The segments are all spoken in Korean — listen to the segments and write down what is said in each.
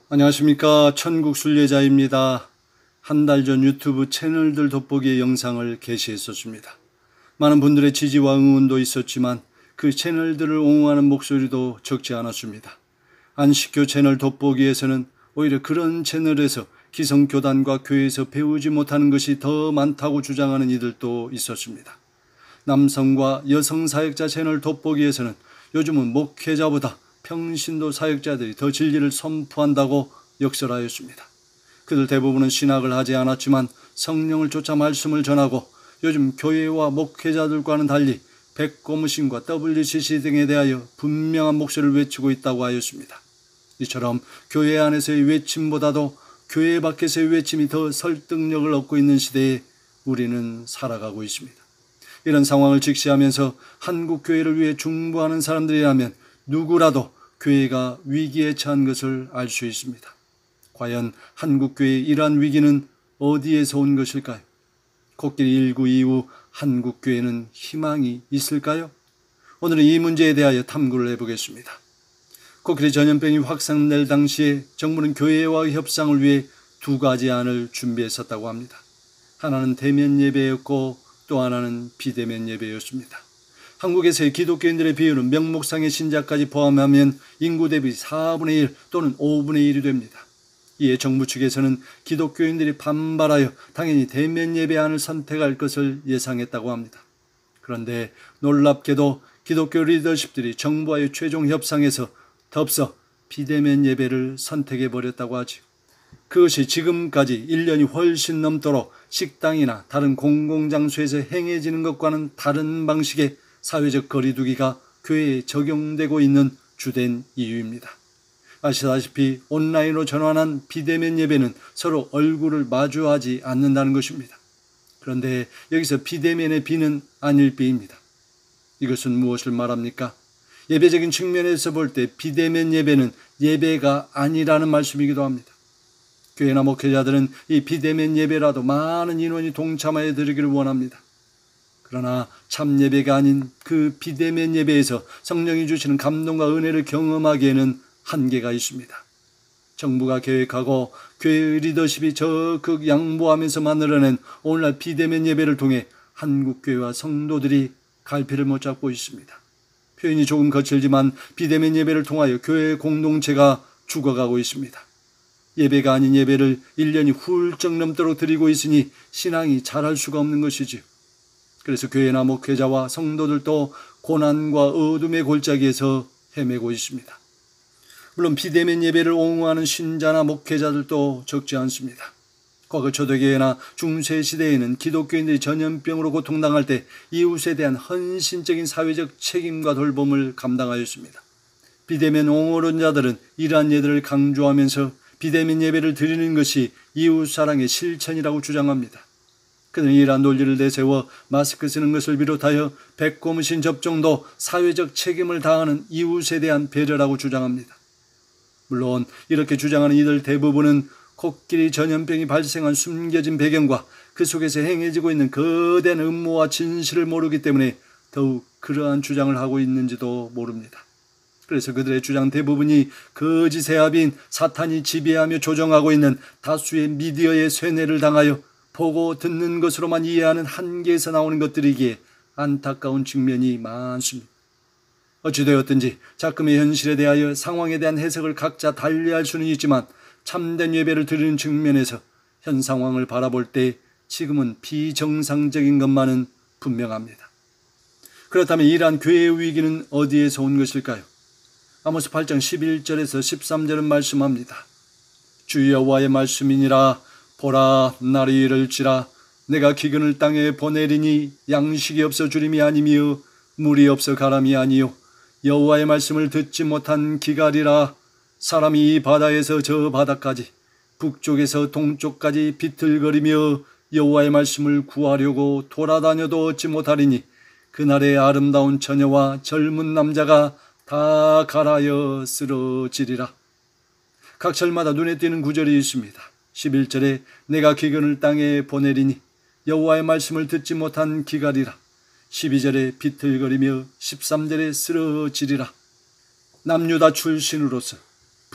안녕하십니까. 천국순례자입니다. 한 달 전 유튜브 채널들 돋보기의 영상을 게시했었습니다. 많은 분들의 지지와 응원도 있었지만 그 채널들을 옹호하는 목소리도 적지 않았습니다. 안식교 채널 돋보기에서는 오히려 그런 채널에서 기성교단과 교회에서 배우지 못하는 것이 더 많다고 주장하는 이들도 있었습니다. 남성과 여성 사역자 채널 돋보기에서는 요즘은 목회자보다 평신도 사역자들이 더 진리를 선포한다고 역설하였습니다. 그들 대부분은 신학을 하지 않았지만 성령을 쫓아 말씀을 전하고 요즘 교회와 목회자들과는 달리 백고무신과 WCC 등에 대하여 분명한 목소리를 외치고 있다고 하였습니다. 이처럼 교회 안에서의 외침보다도 교회 밖에서의 외침이 더 설득력을 얻고 있는 시대에 우리는 살아가고 있습니다. 이런 상황을 직시하면서 한국 교회를 위해 중보하는 사람들이라면 누구라도 교회가 위기에 처한 것을 알 수 있습니다. 과연 한국 교회의 이러한 위기는 어디에서 온 것일까요? 코끼리 19 이후 한국 교회는 희망이 있을까요? 오늘은 이 문제에 대하여 탐구를 해보겠습니다. 코끼리 전염병이 확산될 당시에 정부는 교회와의 협상을 위해 두 가지 안을 준비했었다고 합니다. 하나는 대면 예배였고 또 하나는 비대면 예배였습니다. 한국에서의 기독교인들의 비율은 명목상의 신자까지 포함하면 인구 대비 4분의 1 또는 5분의 1이 됩니다. 이에 정부 측에서는 기독교인들이 반발하여 당연히 대면 예배안을 선택할 것을 예상했다고 합니다. 그런데 놀랍게도 기독교 리더십들이 정부와의 최종 협상에서 덥석 비대면 예배를 선택해버렸다고 하죠. 그것이 지금까지 1년이 훨씬 넘도록 식당이나 다른 공공장소에서 행해지는 것과는 다른 방식의 사회적 거리두기가 교회에 적용되고 있는 주된 이유입니다. 아시다시피 온라인으로 전환한 비대면 예배는 서로 얼굴을 마주하지 않는다는 것입니다. 그런데 여기서 비대면의 비는 아닐 비입니다. 이것은 무엇을 말합니까? 예배적인 측면에서 볼 때 비대면 예배는 예배가 아니라는 말씀이기도 합니다. 교회나 목회자들은 이 비대면 예배라도 많은 인원이 동참하여 드리기를 원합니다. 그러나 참 예배가 아닌 그 비대면 예배에서 성령이 주시는 감동과 은혜를 경험하기에는 한계가 있습니다. 정부가 계획하고 교회 리더십이 적극 양보하면서 만들어낸 오늘날 비대면 예배를 통해 한국교회와 성도들이 갈피를 못 잡고 있습니다. 표현이 조금 거칠지만 비대면 예배를 통하여 교회 공동체가 죽어가고 있습니다. 예배가 아닌 예배를 1년이 훌쩍 넘도록 드리고 있으니 신앙이 자랄 수가 없는 것이지요. 그래서 교회나 목회자와 성도들도 고난과 어둠의 골짜기에서 헤매고 있습니다. 물론 비대면 예배를 옹호하는 신자나 목회자들도 적지 않습니다. 과거 초대교회나 중세시대에는 기독교인들이 전염병으로 고통당할 때 이웃에 대한 헌신적인 사회적 책임과 돌봄을 감당하였습니다. 비대면 옹호론자들은 이러한 예들을 강조하면서 비대면 예배를 드리는 것이 이웃사랑의 실천이라고 주장합니다. 그들은 이러한 논리를 내세워 마스크 쓰는 것을 비롯하여 백고무신 접종도 사회적 책임을 다하는 이웃에 대한 배려라고 주장합니다. 물론 이렇게 주장하는 이들 대부분은 코끼리 전염병이 발생한 숨겨진 배경과 그 속에서 행해지고 있는 거대한 음모와 진실을 모르기 때문에 더욱 그러한 주장을 하고 있는지도 모릅니다. 그래서 그들의 주장 대부분이 거짓의 합인 사탄이 지배하며 조정하고 있는 다수의 미디어의 쇠뇌를 당하여 보고 듣는 것으로만 이해하는 한계에서 나오는 것들이기에 안타까운 측면이 많습니다. 어찌되었든지 작금의 현실에 대하여 상황에 대한 해석을 각자 달리할 수는 있지만 참된 예배를 드리는 측면에서 현 상황을 바라볼 때 지금은 비정상적인 것만은 분명합니다. 그렇다면 이러한 교회의 위기는 어디에서 온 것일까요? 아모스 8장 11절에서 13절은 말씀합니다. 주 여호와의 말씀이니라. 보라, 날이 이를지라. 내가 기근을 땅에 보내리니 양식이 없어 주림이 아니며 물이 없어 가람이 아니요 여호와의 말씀을 듣지 못한 기갈이라. 사람이 이 바다에서 저 바다까지 북쪽에서 동쪽까지 비틀거리며 여호와의 말씀을 구하려고 돌아다녀도 얻지 못하리니 그날의 아름다운 처녀와 젊은 남자가 다 갈아여 쓰러지리라. 각 절마다 눈에 띄는 구절이 있습니다. 11절에 내가 기근을 땅에 보내리니 여호와의 말씀을 듣지 못한 기갈이라. 12절에 비틀거리며 13절에 쓰러지리라. 남유다 출신으로서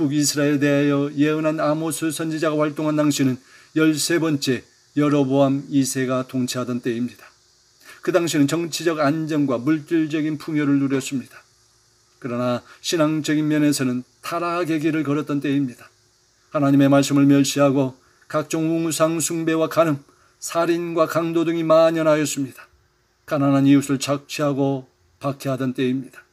북이스라엘에 대하여 예언한 아모스 선지자가 활동한 당시는 13번째 여로보암 2세가 통치하던 때입니다. 그 당시는 정치적 안정과 물질적인 풍요를 누렸습니다. 그러나 신앙적인 면에서는 타락의 길을 걸었던 때입니다. 하나님의 말씀을 멸시하고 각종 우상 숭배와 간음, 살인과 강도 등이 만연하였습니다. 가난한 이웃을 착취하고 박해하던 때입니다.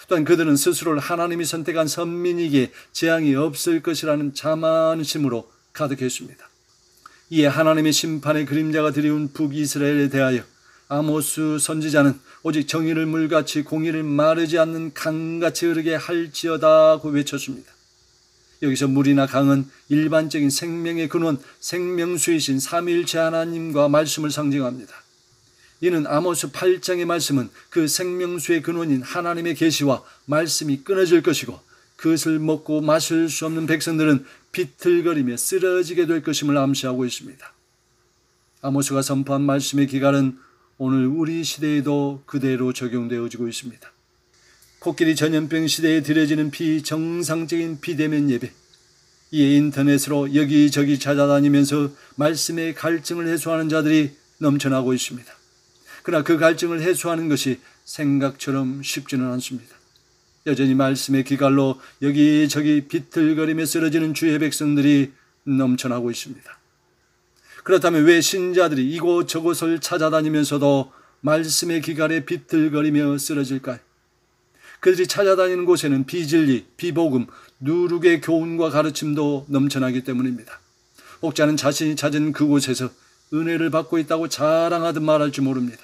또한 그들은 스스로를 하나님이 선택한 선민이기에 재앙이 없을 것이라는 자만심으로 가득했습니다. 이에 하나님의 심판의 그림자가 드리운 북이스라엘에 대하여 아모스 선지자는 오직 정의를 물같이 공의를 마르지 않는 강같이 흐르게 할지어다고 외쳤습니다. 여기서 물이나 강은 일반적인 생명의 근원, 생명수이신 삼위일체 하나님과 말씀을 상징합니다. 이는 아모스 8장의 말씀은 그 생명수의 근원인 하나님의 계시와 말씀이 끊어질 것이고 그것을 먹고 마실 수 없는 백성들은 비틀거리며 쓰러지게 될 것임을 암시하고 있습니다. 아모스가 선포한 말씀의 기간은 오늘 우리 시대에도 그대로 적용되어지고 있습니다. 코끼리 전염병 시대에 드려지는 비정상적인 비대면 예배, 이에 인터넷으로 여기저기 찾아다니면서 말씀의 갈증을 해소하는 자들이 넘쳐나고 있습니다. 그러나 그 갈증을 해소하는 것이 생각처럼 쉽지는 않습니다. 여전히 말씀의 기갈로 여기저기 비틀거리며 쓰러지는 주의 백성들이 넘쳐나고 있습니다. 그렇다면 왜 신자들이 이곳저곳을 찾아다니면서도 말씀의 기갈에 비틀거리며 쓰러질까요? 그들이 찾아다니는 곳에는 비진리, 비복음, 누룩의 교훈과 가르침도 넘쳐나기 때문입니다. 혹자는 자신이 찾은 그곳에서 은혜를 받고 있다고 자랑하듯 말할지 모릅니다.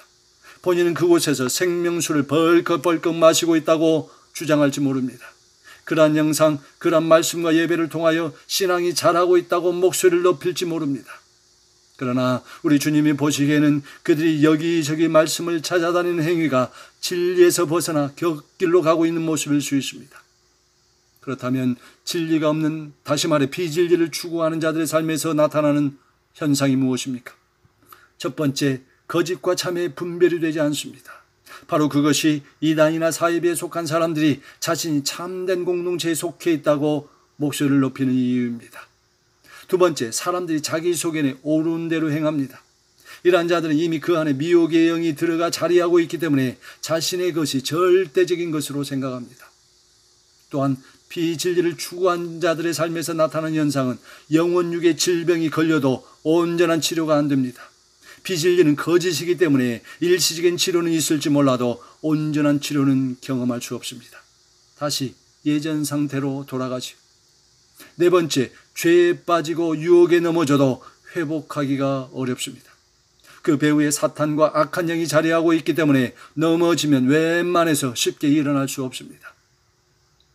본인은 그곳에서 생명수를 벌컥벌컥 마시고 있다고 주장할지 모릅니다. 그러한 영상, 그러한 말씀과 예배를 통하여 신앙이 자라고 있다고 목소리를 높일지 모릅니다. 그러나 우리 주님이 보시기에는 그들이 여기저기 말씀을 찾아다니는 행위가 진리에서 벗어나 격길로 가고 있는 모습일 수 있습니다. 그렇다면 진리가 없는, 다시 말해 비진리를 추구하는 자들의 삶에서 나타나는 현상이 무엇입니까? 첫 번째, 거짓과 참의 분별이 되지 않습니다. 바로 그것이 이단이나 사이비에 속한 사람들이 자신이 참된 공동체에 속해 있다고 목소리를 높이는 이유입니다. 두 번째, 사람들이 자기 속에는 옳은 대로 행합니다. 이러한 자들은 이미 그 안에 미혹의 영이 들어가 자리하고 있기 때문에 자신의 것이 절대적인 것으로 생각합니다. 또한 비진리를 추구한 자들의 삶에서 나타나는 현상은 영혼육의 질병이 걸려도 온전한 치료가 안 됩니다. 비진리는 거짓이기 때문에 일시적인 치료는 있을지 몰라도 온전한 치료는 경험할 수 없습니다. 다시 예전 상태로 돌아가지요. 네 번째, 죄에 빠지고 유혹에 넘어져도 회복하기가 어렵습니다. 그 배후에 사탄과 악한 영이 자리하고 있기 때문에 넘어지면 웬만해서 쉽게 일어날 수 없습니다.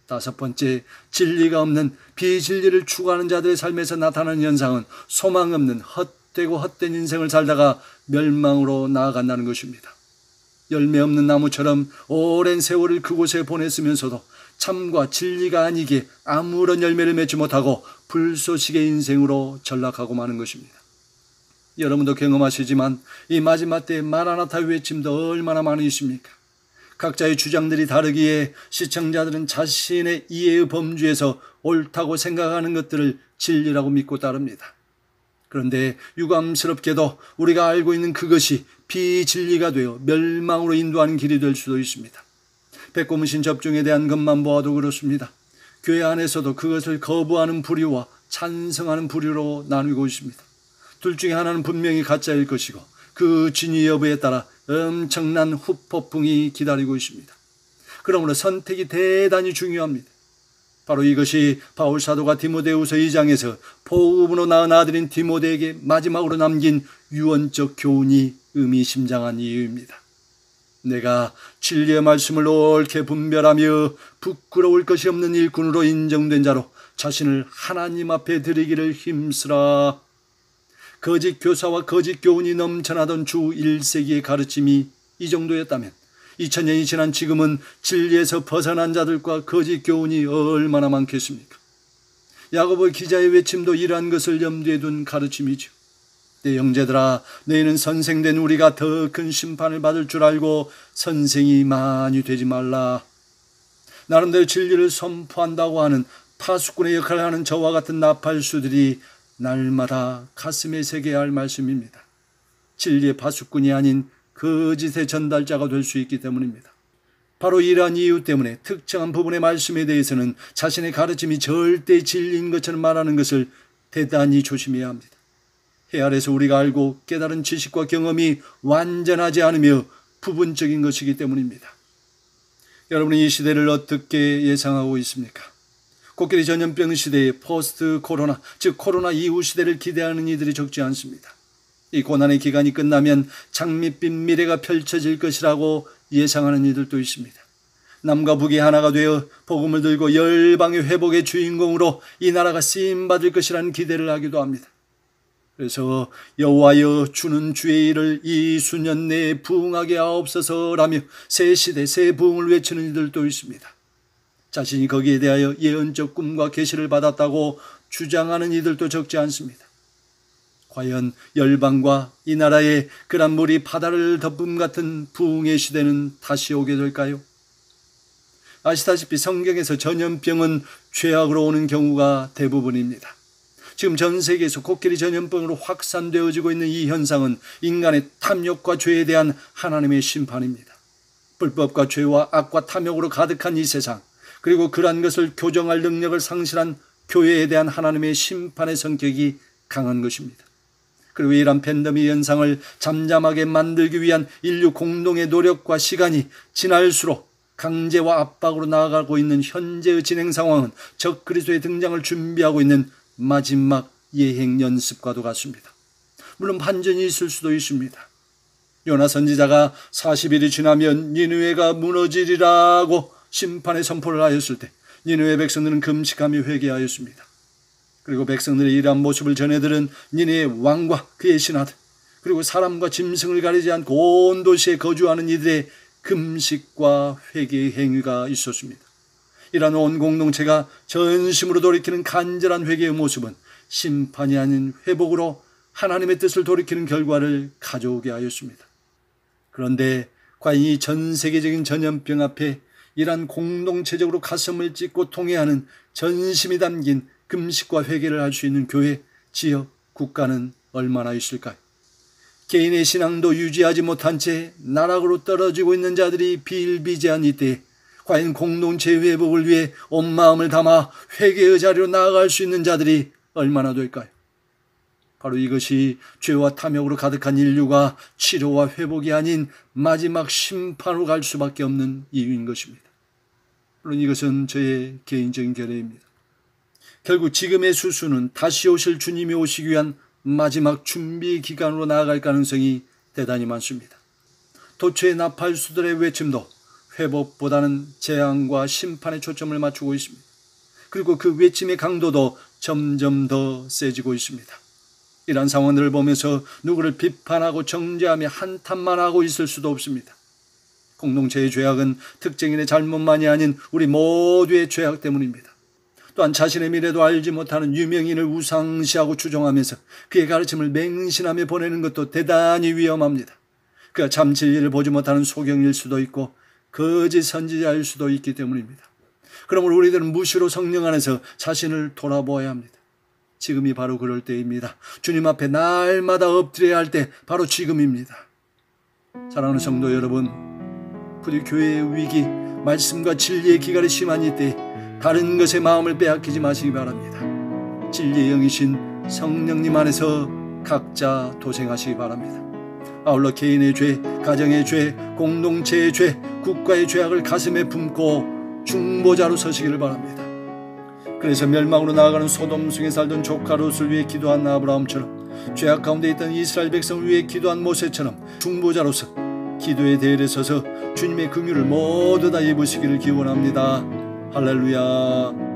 다섯 번째, 진리가 없는 비진리를 추구하는 자들의 삶에서 나타나는 현상은 소망 없는 헛되고 헛된 인생을 살다가 멸망으로 나아간다는 것입니다. 열매 없는 나무처럼 오랜 세월을 그곳에 보냈으면서도 참과 진리가 아니기에 아무런 열매를 맺지 못하고 불쏘시개 인생으로 전락하고 마는 것입니다. 여러분도 경험하시지만 이 마지막 때의 마라나타 외침도 얼마나 많이 있습니까? 각자의 주장들이 다르기에 시청자들은 자신의 이해의 범주에서 옳다고 생각하는 것들을 진리라고 믿고 따릅니다. 그런데 유감스럽게도 우리가 알고 있는 그것이 비진리가 되어 멸망으로 인도하는 길이 될 수도 있습니다. 백고무신 접종에 대한 것만 보아도 그렇습니다. 교회 안에서도 그것을 거부하는 부류와 찬성하는 부류로 나누고 있습니다. 둘 중에 하나는 분명히 가짜일 것이고 그 진위 여부에 따라 엄청난 후폭풍이 기다리고 있습니다. 그러므로 선택이 대단히 중요합니다. 바로 이것이 바울 사도가 디모데후서 2장에서 복음으로 낳은 아들인 디모데에게 마지막으로 남긴 유언적 교훈이 의미심장한 이유입니다. 내가 진리의 말씀을 옳게 분별하며 부끄러울 것이 없는 일꾼으로 인정된 자로 자신을 하나님 앞에 드리기를 힘쓰라. 거짓 교사와 거짓 교훈이 넘쳐나던 주 1세기의 가르침이 이 정도였다면 2000년이 지난 지금은 진리에서 벗어난 자들과 거짓 교훈이 얼마나 많겠습니까? 야고보 기자의 외침도 이러한 것을 염두에 둔 가르침이죠. 내 형제들아, 너희는 선생된 우리가 더 큰 심판을 받을 줄 알고 선생이 많이 되지 말라. 나름대로 진리를 선포한다고 하는 파수꾼의 역할을 하는 저와 같은 나팔수들이 날마다 가슴에 새겨야 할 말씀입니다. 진리의 파수꾼이 아닌 거짓의 전달자가 될 수 있기 때문입니다. 바로 이러한 이유 때문에 특정한 부분의 말씀에 대해서는 자신의 가르침이 절대 진리인 것처럼 말하는 것을 대단히 조심해야 합니다. 해 아래서 우리가 알고 깨달은 지식과 경험이 완전하지 않으며 부분적인 것이기 때문입니다. 여러분은 이 시대를 어떻게 예상하고 있습니까? 코끼리 전염병 시대의 포스트 코로나, 즉 코로나 이후 시대를 기대하는 이들이 적지 않습니다. 이 고난의 기간이 끝나면 장밋빛 미래가 펼쳐질 것이라고 예상하는 이들도 있습니다. 남과 북이 하나가 되어 복음을 들고 열방의 회복의 주인공으로 이 나라가 쓰임받을 것이라는 기대를 하기도 합니다. 그래서 여호와여 주는 주의 일을 이 수년 내에 부응하게 하옵소서라며 새 시대 새 부흥을 외치는 이들도 있습니다. 자신이 거기에 대하여 예언적 꿈과 계시를 받았다고 주장하는 이들도 적지 않습니다. 과연 열방과 이 나라의 그런 물이 바다를 덮음 같은 부흥의 시대는 다시 오게 될까요? 아시다시피 성경에서 전염병은 죄악으로 오는 경우가 대부분입니다. 지금 전 세계에서 코끼리 전염병으로 확산되어지고 있는 이 현상은 인간의 탐욕과 죄에 대한 하나님의 심판입니다. 불법과 죄와 악과 탐욕으로 가득한 이 세상, 그리고 그러한 것을 교정할 능력을 상실한 교회에 대한 하나님의 심판의 성격이 강한 것입니다. 그리고 이러한 팬데믹 현상을 잠잠하게 만들기 위한 인류 공동의 노력과 시간이 지날수록 강제와 압박으로 나아가고 있는 현재의 진행 상황은 적 그리스도의 등장을 준비하고 있는 마지막 예행 연습과도 같습니다. 물론 반전이 있을 수도 있습니다. 요나 선지자가 40일이 지나면 니느웨가 무너지리라고 심판의 선포를 하였을 때 니느웨 백성들은 금식하며 회개하였습니다. 그리고 백성들의 이러한 모습을 전해들은 니느웨 왕과 그의 신하들, 그리고 사람과 짐승을 가리지 않고 온 도시에 거주하는 이들의 금식과 회개의 행위가 있었습니다. 이러한 온 공동체가 전심으로 돌이키는 간절한 회개의 모습은 심판이 아닌 회복으로 하나님의 뜻을 돌이키는 결과를 가져오게 하였습니다. 그런데 과연 이 전 세계적인 전염병 앞에 이러한 공동체적으로 가슴을 찢고 통회하는 전심이 담긴 금식과 회개를 할 수 있는 교회, 지역, 국가는 얼마나 있을까요? 개인의 신앙도 유지하지 못한 채 나락으로 떨어지고 있는 자들이 비일비재한 이때에 과연 공동체의 회복을 위해 온 마음을 담아 회개의 자리로 나아갈 수 있는 자들이 얼마나 될까요? 바로 이것이 죄와 탐욕으로 가득한 인류가 치료와 회복이 아닌 마지막 심판으로 갈 수밖에 없는 이유인 것입니다. 물론 이것은 저의 개인적인 견해입니다. 결국 지금의 수수는 다시 오실 주님이 오시기 위한 마지막 준비 기간으로 나아갈 가능성이 대단히 많습니다. 도처의 나팔수들의 외침도 회복보다는 재앙과 심판에 초점을 맞추고 있습니다. 그리고 그 외침의 강도도 점점 더 세지고 있습니다. 이러한 상황들을 보면서 누구를 비판하고 정죄하며 한탄만 하고 있을 수도 없습니다. 공동체의 죄악은 특정인의 잘못만이 아닌 우리 모두의 죄악 때문입니다. 또한 자신의 미래도 알지 못하는 유명인을 우상시하고 추종하면서 그의 가르침을 맹신하며 보내는 것도 대단히 위험합니다. 그가 참 진리를 보지 못하는 소경일 수도 있고 거짓 선지자일 수도 있기 때문입니다. 그러므로 우리들은 무시로 성령 안에서 자신을 돌아보아야 합니다. 지금이 바로 그럴 때입니다. 주님 앞에 날마다 엎드려야 할 때 바로 지금입니다. 사랑하는 성도 여러분, 부디 교회의 위기, 말씀과 진리의 기갈이 심한 이때 다른 것에 마음을 빼앗기지 마시기 바랍니다. 진리의 영이신 성령님 안에서 각자 도생하시기 바랍니다. 아울러 개인의 죄, 가정의 죄, 공동체의 죄, 국가의 죄악을 가슴에 품고 중보자로 서시기를 바랍니다. 그래서 멸망으로 나아가는 소돔성에 살던 조카 롯을 위해 기도한 아브라함처럼, 죄악 가운데 있던 이스라엘 백성을 위해 기도한 모세처럼 중보자로서 기도의 대열에 서서 주님의 긍휼을 모두 다 입으시기를 기원합니다. 할렐루야.